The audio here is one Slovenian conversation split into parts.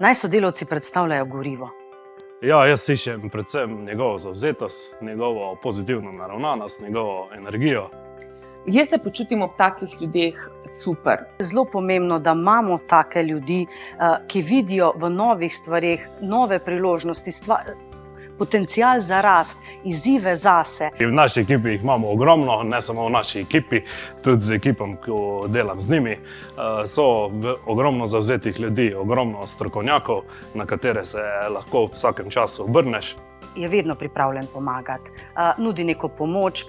Naj sodelavci predstavljajo gorivo. Ja, jaz iščem predvsem njegovo zavzetost, njegovo pozitivno naravnanost, njegovo energijo. Jaz se počutim ob takih ljudeh super. Zelo pomembno, da imamo take ljudi, ki vidijo v novih stvareh nove priložnosti, potencial za rast, izzive zase. V naši ekipi jih imamo ogromno, ne samo v naši ekipi, tudi z ekipom, ki delam z njimi. So ogromno zavzetih ljudi, ogromno strokovnjakov, na katere se lahko v vsakem času obrneš. Je vedno pripravljen pomagati, nudi neko pomoč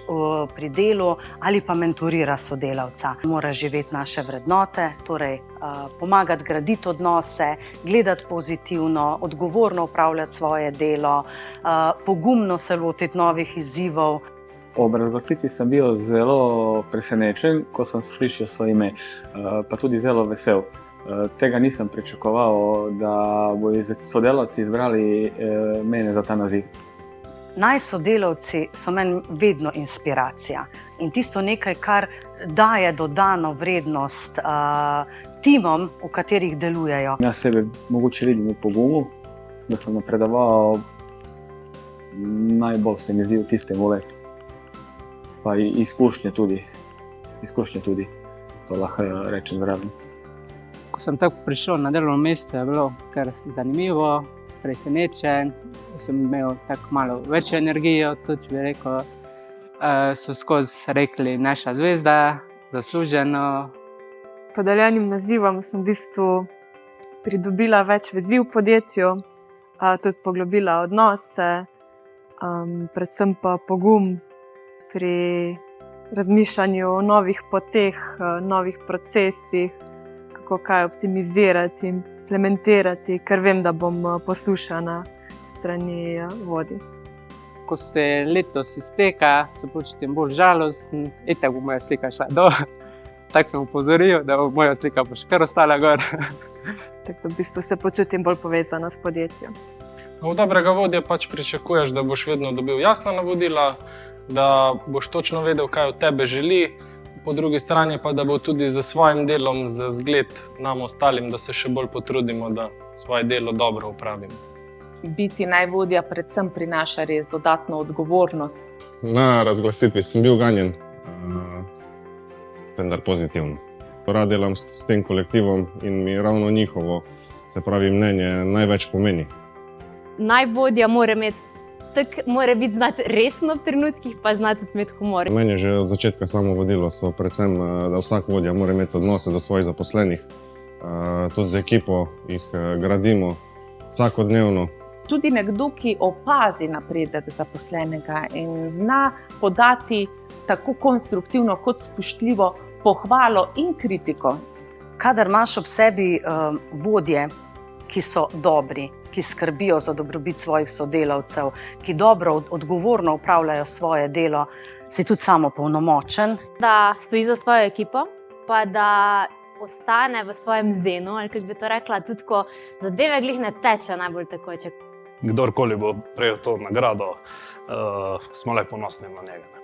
pri delu ali pa mentorira sodelavca. Mora živeti naše vrednote, torej pomagati graditi odnose, gledati pozitivno, odgovorno upravljati svoje delo, pogumno se lotiti novih izzivov. Ob razglasitvi sem bil zelo presenečen, ko sem slišal svoje ime, pa tudi zelo vesel. Tega nisem pričakoval, da bodo sodelavci izbrali mene za ta naziv. Naj sodelavci so meni vedno inspiracija in tisto nekaj, kar daje dodano vrednost timom, v katerih delujejo. Jaz sebe mogoče vidim v pogumu, da sem napredoval najbolj se mi zdi v tistem letu. Pa izkušnje tudi, to lahko rečem zraven. Ko sem tako prišel na delovno mesto, je bilo kar zanimivo, presenečen. Sem imel tako malo večjo energijo, tudi bi rekel, so skozi rekli naša zvezda, zasluženo. Podeljenim nazivom sem v bistvu pridobila več vezi v podjetju, tudi poglobila odnose, predvsem pa pogum pri razmišljanju o novih poteh, novih procesih, kako kaj optimizirati, implementirati, ker vem, da bom poslušana strani vodij. Ko se letos izteka, se počutim bolj žalosten, itak bo moja slika šla dol. Tako sem opozoril, da bo moja slika bo še kar ostala gor. Tako da v bistvu se počutim bolj povezana s podjetjem. Od dobrega vodje pač pričakuješ, da boš vedno dobil jasna navodila, da boš točno vedel, kaj od tebe želi, po drugi strani pa, da bo tudi z svojim delom za zgled nam ostalim, da se še bolj potrudimo, da svoje delo dobro opravimo. Biti najvodja predvsem prinaša res dodatno odgovornost. Na razglasitvi sem bil ganjen, vendar pozitivno. Rad delam s tem kolektivom in mi ravno njihovo, se pravi, mnenje največ pomeni. Najvodja mora biti znati resno v trenutkih, pa znati tudi imeti humor. Meni že od začetka samo vodilo so predvsem, da vsak vodja mora imeti odnose do svojih zaposlenih. Tudi z ekipo jih gradimo vsakodnevno. Tudi nekdo, ki opazi napredek zaposlenega in zna podati tako konstruktivno kot spoštljivo pohvalo in kritiko. Kadar imaš ob sebi vodje, ki so dobri, ki skrbijo za dobrobit svojih sodelavcev, ki dobro, odgovorno upravljajo svoje delo, si tudi samopolnomočen. Da stoji za svojo ekipo, pa da ostane v svojem zenu, ali kako bi to rekla, tudi ko zadeve glih ne teče najbolj tekoče. Kdorkoli bo prejel to nagrado, smo le ponosni na njega.